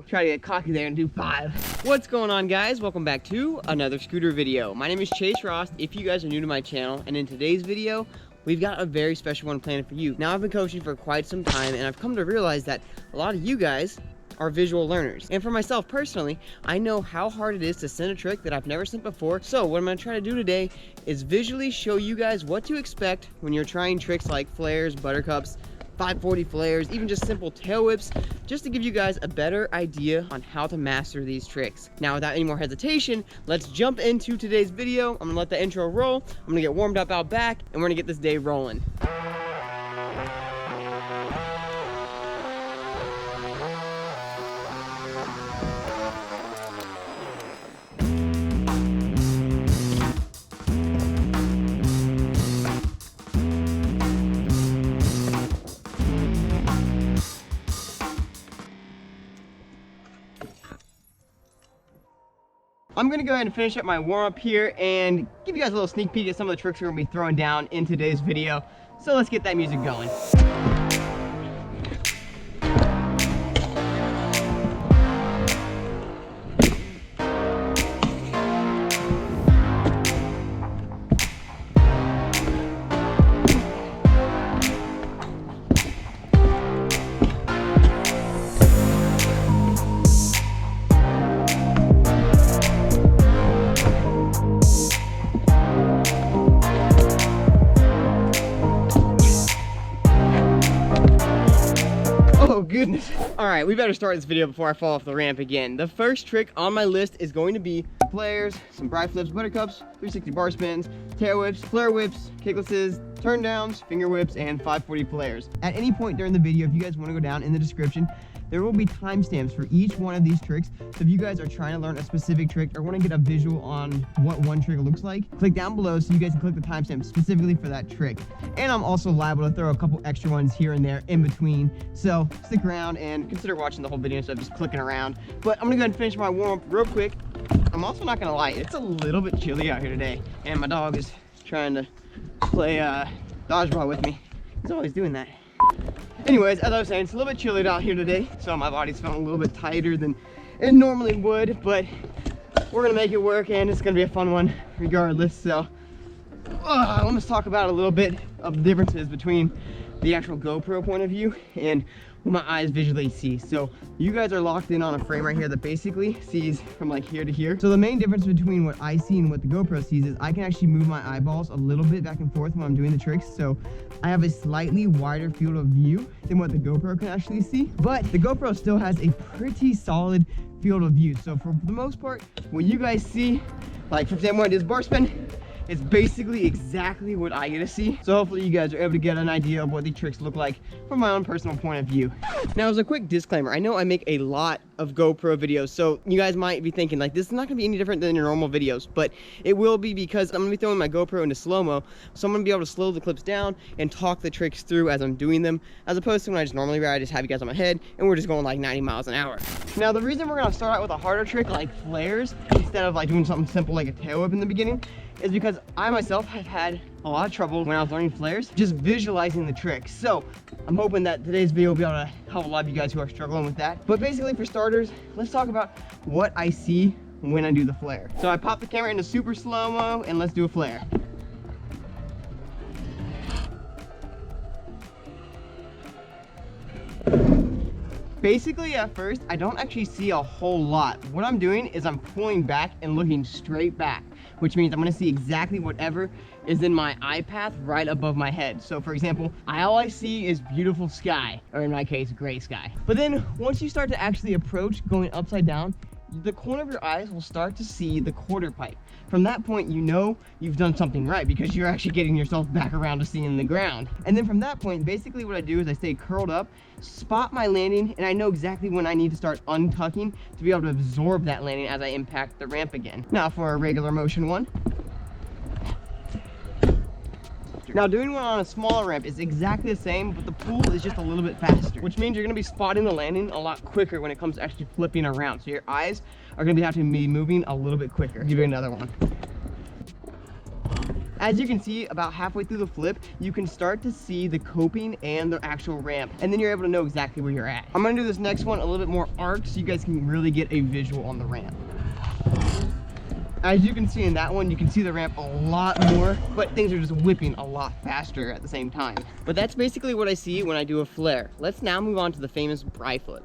try to get cocky there and do 5. What's going on, guys? Welcome back to another scooter video. My name is Chase Ross if you guys are new to my channel, and in today's video we've got a very special one planned for you. Now, I've been coaching for quite some time, and I've come to realize that a lot of you guys are visual learners. And for myself personally, I know how hard it is to send a trick that I've never sent before. So what I'm gonna try to do today is visually show you guys what to expect when you're trying tricks like flairs, buttercups, 540 flairs, even just simple tail whips, just to give you guys a better idea on how to master these tricks. Now, without any more hesitation, let's jump into today's video. I'm gonna let the intro roll. I'm gonna get warmed up out back, and we're gonna get this day rolling. I'm gonna go ahead and finish up my warm-up here and give you guys a little sneak peek at some of the tricks we're gonna be throwing down in today's video. So let's get that music going. Oh goodness. All right, we better start this video before I fall off the ramp again. The first trick on my list is going to be flairs, some briflips, buttercups, 360 bar spins, tail whips, Flair whips, kicklesses, turn downs, finger whips, and 540 flairs. At any point during the video, if you guys want to go down in the description, there will be timestamps for each one of these tricks. So if you guys are trying to learn a specific trick or want to get a visual on what one trick looks like, click down below so you guys can click the timestamp specifically for that trick. And I'm also liable to throw a couple extra ones here and there in between. So stick around and consider watching the whole video instead of just clicking around. But I'm gonna go ahead and finish my warm up real quick. I'm also not gonna lie, it's a little bit chilly out here today. And my dog is trying to play dodgeball with me. He's always doing that. Anyways, as I was saying, it's a little bit chilly out here today, so my body's feeling a little bit tighter than it normally would, but we're gonna make it work, and it's gonna be a fun one regardless. So let's talk about a little bit of the differences between the actual GoPro point of view and what my eyes visually see. So you guys are locked in on a frame right here that basically sees from like here to here. So the main difference between what I see and what the GoPro sees is I can actually move my eyeballs a little bit back and forth when I'm doing the tricks. So I have a slightly wider field of view than what the GoPro can actually see. But the GoPro still has a pretty solid field of view. So for the most part, what you guys see, like for example, when I do this bar spin, it's basically exactly what I get to see. So hopefully you guys are able to get an idea of what the tricks look like from my own personal point of view. Now, as a quick disclaimer, I know I make a lot of GoPro videos, so you guys might be thinking like, this is not gonna be any different than your normal videos, but it will be because I'm gonna be throwing my GoPro into slow-mo, so I'm gonna be able to slow the clips down and talk the tricks through as I'm doing them, as opposed to when I just normally ride, I just have you guys on my head and we're just going like 90 miles an hour. Now, the reason we're gonna start out with a harder trick like flairs instead of like doing something simple like a tail whip in the beginning is because I myself have had a lot of trouble when I was learning flairs just visualizing the trick. So I'm hoping that today's video will be able to help a lot of you guys who are struggling with that. But basically, for starters, let's talk about what I see when I do the flair. So I pop the camera into super slow-mo and let's do a flair. Basically, at first, I don't actually see a whole lot. What I'm doing is I'm pulling back and looking straight back, which means I'm gonna see exactly whatever is in my eye path right above my head. So for example, all I see is beautiful sky, or in my case, gray sky. But then once you start to actually approach going upside down, the corner of your eyes will start to see the quarter pipe. From that point, you know you've done something right because you're actually getting yourself back around to seeing the ground. And then from that point, basically what I do is I stay curled up, spot my landing, and I know exactly when I need to start untucking to be able to absorb that landing as I impact the ramp again. Now for a regular motion one. Now doing one on a smaller ramp is exactly the same, but the pull is just a little bit faster, which means you're gonna be spotting the landing a lot quicker when it comes to actually flipping around. So your eyes are gonna have to be moving a little bit quicker. I'll give you another one. As you can see, about halfway through the flip, you can start to see the coping and the actual ramp, and then you're able to know exactly where you're at. I'm gonna do this next one a little bit more arc so you guys can really get a visual on the ramp. As you can see in that one, you can see the ramp a lot more, but things are just whipping a lot faster at the same time. But that's basically what I see when I do a flare. Let's now move on to the famous briflip.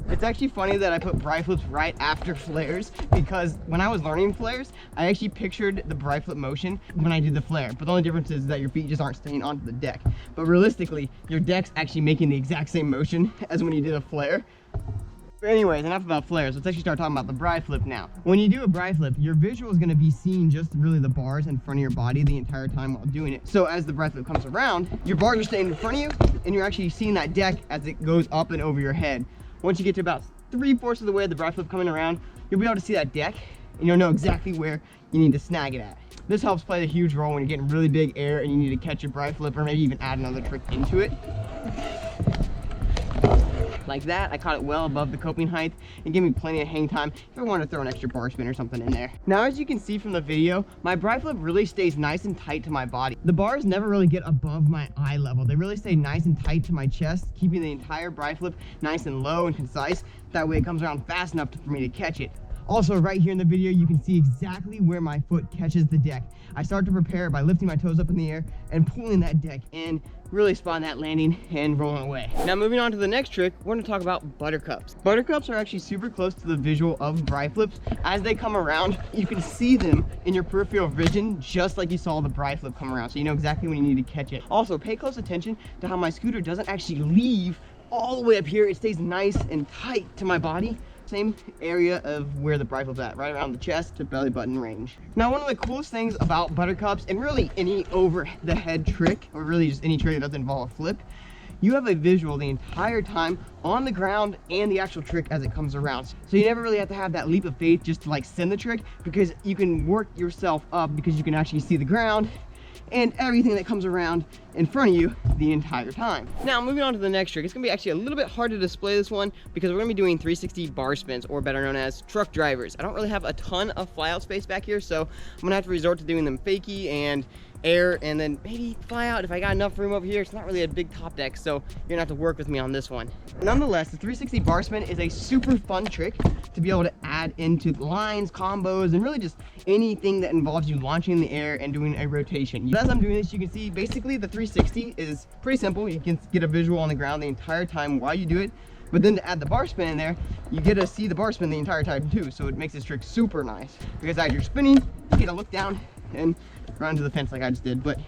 It's actually funny that I put briflips right after flares, because when I was learning flares, I actually pictured the briflip motion when I did the flare. But the only difference is that your feet just aren't staying onto the deck. But realistically, your deck's actually making the exact same motion as when you did a flare. But anyways, enough about flares. Let's actually start talking about the briflip now. When you do a briflip, your visual is going to be seeing just really the bars in front of your body the entire time while doing it. So as the briflip comes around, your bars are staying in front of you, and you're actually seeing that deck as it goes up and over your head. Once you get to about 3/4 of the way of the briflip coming around, you'll be able to see that deck, and you'll know exactly where you need to snag it at. This helps play a huge role when you're getting really big air and you need to catch your briflip, or maybe even add another trick into it. Like that, I caught it well above the coping height and gave me plenty of hang time if I wanted to throw an extra bar spin or something in there. Now, as you can see from the video, my briflip really stays nice and tight to my body. The bars never really get above my eye level. They really stay nice and tight to my chest, keeping the entire briflip nice and low and concise. That way it comes around fast enough for me to catch it. Also, right here in the video, you can see exactly where my foot catches the deck. I start to prepare by lifting my toes up in the air and pulling that deck in, really spotting that landing and rolling away. Now, moving on to the next trick, we're going to talk about buttercups. Buttercups are actually super close to the visual of briflips. As they come around, you can see them in your peripheral vision, just like you saw the briflip come around, so you know exactly when you need to catch it. Also, pay close attention to how my scooter doesn't actually leave all the way up here. It stays nice and tight to my body. Same area of where the briflip's at, right around the chest to belly button range. Now, one of the coolest things about buttercups, and really any over the head trick, or really just any trick that doesn't involve a flip, you have a visual the entire time on the ground and the actual trick as it comes around. So you never really have to have that leap of faith just to like send the trick, because you can work yourself up because you can actually see the ground and everything that comes around in front of you the entire time. Now, moving on to the next trick. It's gonna be actually a little bit hard to display this one because we're gonna be doing 360 bar spins, or better known as truck drivers. I don't really have a ton of fly out space back here, so I'm gonna have to resort to doing them fakie and air, and then maybe fly out if I got enough room over here. It's not really a big top deck, so you're gonna have to work with me on this one. Nonetheless, the 360 bar spin is a super fun trick to be able to add into lines, combos, and really just anything that involves you launching in the air and doing a rotation. As I'm doing this, you can see basically the 360 is pretty simple. You can get a visual on the ground the entire time while you do it. But then to add the bar spin in there, you get to see the bar spin the entire time too. So it makes this trick super nice, because as you're spinning, you get to look down and run to the fence like I just did, but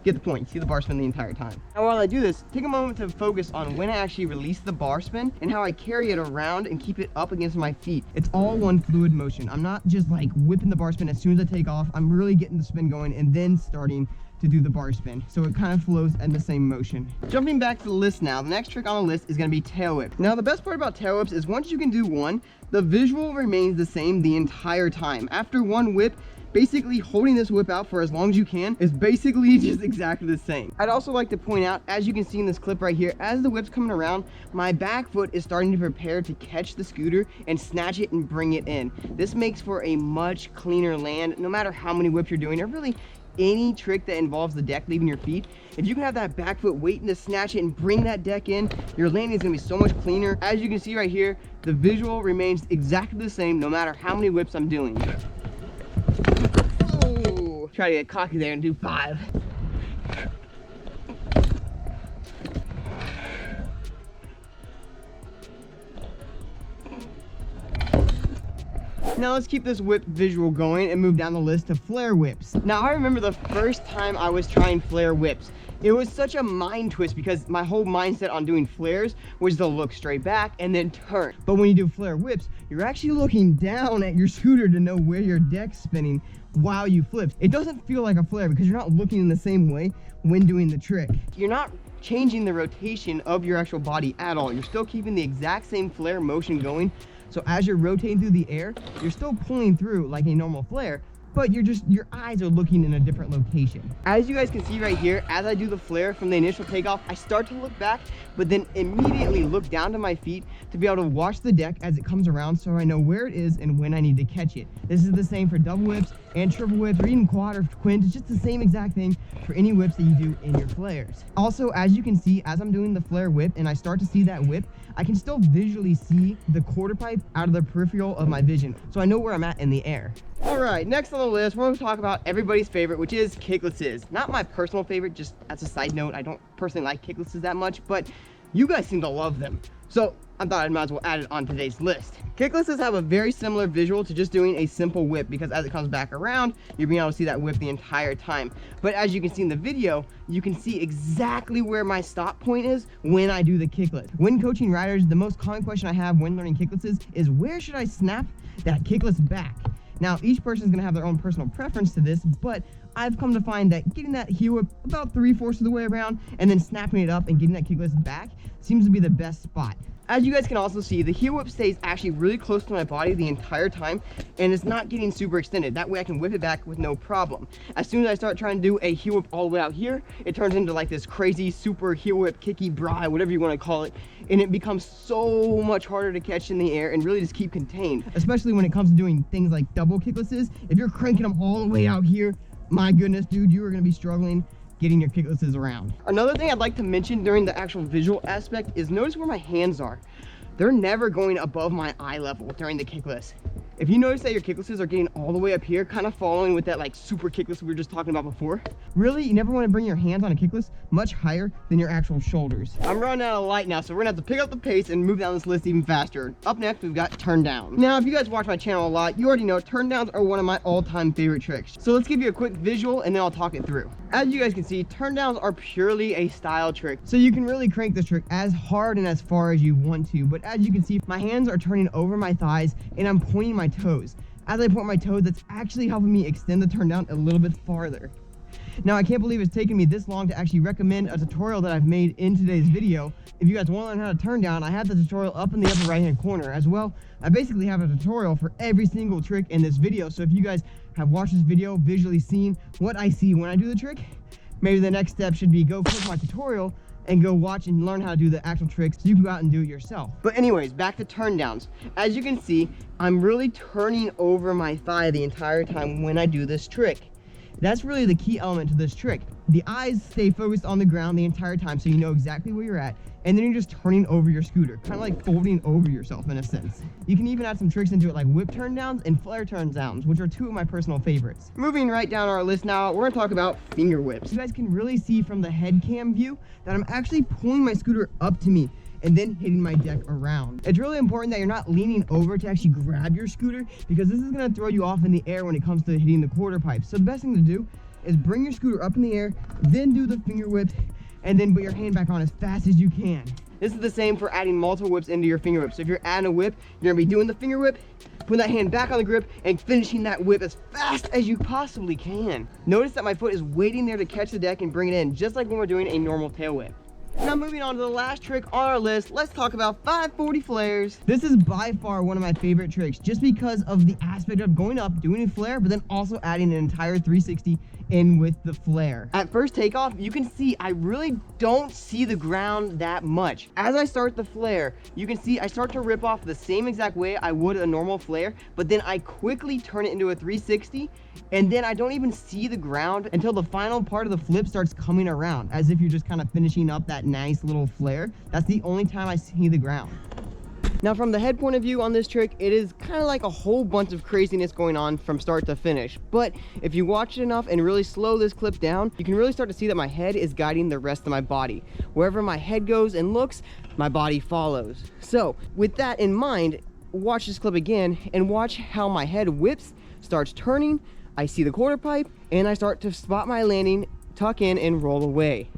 get the point. See the bar spin the entire time. Now, while I do this, take a moment to focus on when I actually release the bar spin and how I carry it around and keep it up against my feet. It's all one fluid motion. I'm not just like whipping the bar spin as soon as I take off. I'm really getting the spin going and then starting to do the bar spin, so it kind of flows in the same motion. Jumping back to the list now, the next trick on the list is going to be tail whip. Now, the best part about tail whips is once you can do one, the visual remains the same the entire time. After one whip, basically holding this whip out for as long as you can is basically just exactly the same. I'd also like to point out, as you can see in this clip right here, as the whip's coming around, my back foot is starting to prepare to catch the scooter and snatch it and bring it in. This makes for a much cleaner land, no matter how many whips you're doing, or really any trick that involves the deck leaving your feet. If you can have that back foot waiting to snatch it and bring that deck in, your landing is going to be so much cleaner. As you can see right here, the visual remains exactly the same no matter how many whips I'm doing. Ooh, try to get cocky there and do 5. Now let's keep this whip visual going and move down the list to flare whips. Now, I remember the first time I was trying flare whips. It was such a mind twist because my whole mindset on doing flares was to look straight back and then turn. But when you do flare whips, you're actually looking down at your scooter to know where your deck's spinning while you flip. It doesn't feel like a flare because you're not looking in the same way when doing the trick. You're not changing the rotation of your actual body at all. You're still keeping the exact same flare motion going. So as you're rotating through the air, you're still pulling through like a normal flare, but your eyes are looking in a different location. As you guys can see right here, as I do the flare from the initial takeoff, I start to look back, but then immediately look down to my feet to be able to watch the deck as it comes around, so I know where it is and when I need to catch it. This is the same for double whips and triple whips, or even quad or quint. It's just the same exact thing for any whips that you do in your flares. Also, as you can see, as I'm doing the flare whip and I start to see that whip, I can still visually see the quarter pipe out of the peripheral of my vision, so I know where I'm at in the air. All right, next on the list, we're going to talk about everybody's favorite, which is kicklesses. Not my personal favorite, just as a side note, I don't personally like kicklesses that much, but you guys seem to love them. So I thought I might as well add it on today's list. Kicklesses have a very similar visual to just doing a simple whip, because as it comes back around, you're being able to see that whip the entire time. But as you can see in the video, you can see exactly where my stop point is when I do the kickless. When coaching riders, the most common question I have when learning kicklesses is, where should I snap that kickless back? Now, each person is going to have their own personal preference to this, but I've come to find that getting that heel whip about 3/4 of the way around and then snapping it up and getting that kickless back seems to be the best spot. As you guys can also see, the heel whip stays actually really close to my body the entire time, and it's not getting super extended. That way I can whip it back with no problem. As soon as I start trying to do a heel whip all the way out here, it turns into like this crazy super heel whip, kicky bri, whatever you want to call it, and it becomes so much harder to catch in the air and really just keep contained. Especially when it comes to doing things like double kicklesses. If you're cranking them all the way out here, my goodness, dude, you are going to be struggling getting your kicklesses around. Another thing I'd like to mention during the actual visual aspect is notice where my hands are. They're never going above my eye level during the kickless. If you notice that your kicklesses are getting all the way up here, kind of following with that like super kickless we were just talking about before, really, you never want to bring your hands on a kickless much higher than your actual shoulders. I'm running out of light now, so we're gonna have to pick up the pace and move down this list even faster. Up next, we've got turn down. Now, if you guys watch my channel a lot, you already know turn downs are one of my all-time favorite tricks. So let's give you a quick visual and then I'll talk it through. As you guys can see, turn downs are purely a style trick. So you can really crank this trick as hard and as far as you want to, but as you can see, my hands are turning over my thighs and I'm pointing my toes. As I point my toes, that's actually helping me extend the turn down a little bit farther. Now, I can't believe it's taken me this long to actually recommend a tutorial that I've made in today's video. If you guys want to learn how to turn down, I have the tutorial up in the upper right hand corner as well. I basically have a tutorial for every single trick in this video, so if you guys have watched this video, visually seen what I see when I do the trick, maybe the next step should be go click my tutorial and go watch and learn how to do the actual tricks so you can go out and do it yourself. But anyways, back to turn downs. As you can see, I'm really turning over my thigh the entire time when I do this trick. That's really the key element to this trick. The eyes stay focused on the ground the entire time, so you know exactly where you're at, and then you're just turning over your scooter, kind of like folding over yourself in a sense. You can even add some tricks into it like whip turn downs and flare turn downs, which are two of my personal favorites. Moving right down our list now, we're gonna talk about finger whips. You guys can really see from the head cam view that I'm actually pulling my scooter up to me and then hitting my deck around. It's really important that you're not leaning over to actually grab your scooter, because this is gonna throw you off in the air when it comes to hitting the quarter pipe. So the best thing to do is bring your scooter up in the air, then do the finger whip, and then put your hand back on as fast as you can. This is the same for adding multiple whips into your finger whip. So if you're adding a whip, you're gonna be doing the finger whip, putting that hand back on the grip, and finishing that whip as fast as you possibly can. Notice that my foot is waiting there to catch the deck and bring it in, just like when we're doing a normal tail whip. Now moving on to the last trick on our list, let's talk about 540 flares. This is by far one of my favorite tricks, just because of the aspect of going up, doing a flare, but then also adding an entire 360 in with the flare. At first takeoff, you can see I really don't see the ground that much. As I start the flare, you can see I start to rip off the same exact way I would a normal flare, but then I quickly turn it into a 360, and then I don't even see the ground until the final part of the flip starts coming around, as if you're just kind of finishing up that nice little flare. That's the only time I see the ground. Now, from the head point of view on this trick, it is kind of like a whole bunch of craziness going on from start to finish. But if you watch it enough and really slow this clip down, you can really start to see that my head is guiding the rest of my body. Wherever my head goes and looks, my body follows. So with that in mind, watch this clip again and watch how my head whips, starts turning, I see the quarter pipe, and I start to spot my landing, tuck in, and roll away.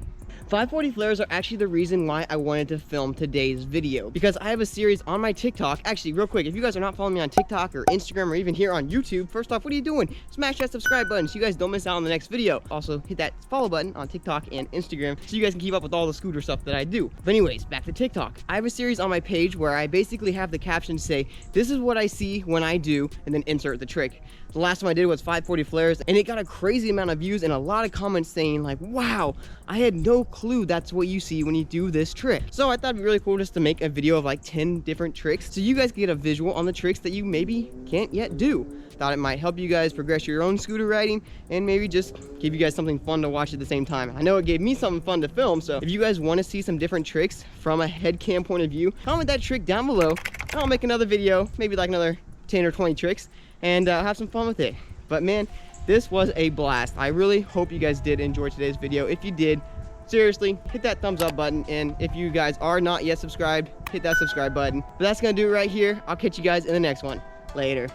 540 flares are actually the reason why I wanted to film today's video, because I have a series on my TikTok. Actually, real quick, if you guys are not following me on TikTok or Instagram or even here on YouTube, first off, what are you doing? Smash that subscribe button so you guys don't miss out on the next video. Also, hit that follow button on TikTok and Instagram so you guys can keep up with all the scooter stuff that I do. But anyways, back to TikTok. I have a series on my page where I basically have the caption say, this is what I see when I do, and then insert the trick. The last one I did was 540 flares, and it got a crazy amount of views and a lot of comments saying like, wow, I had no clue that's what you see when you do this trick. So I thought it'd be really cool just to make a video of like 10 different tricks so you guys can get a visual on the tricks that you maybe can't yet do. Thought it might help you guys progress your own scooter riding and maybe just give you guys something fun to watch at the same time. I know it gave me something fun to film, so if you guys want to see some different tricks from a head cam point of view, comment that trick down below and I'll make another video, maybe like another 10 or 20 tricks, and have some fun with it. But man, this was a blast. I really hope you guys did enjoy today's video. If you did, seriously, hit that thumbs up button, and if you guys are not yet subscribed, hit that subscribe button. But that's gonna do it right here. I'll catch you guys in the next one. Later.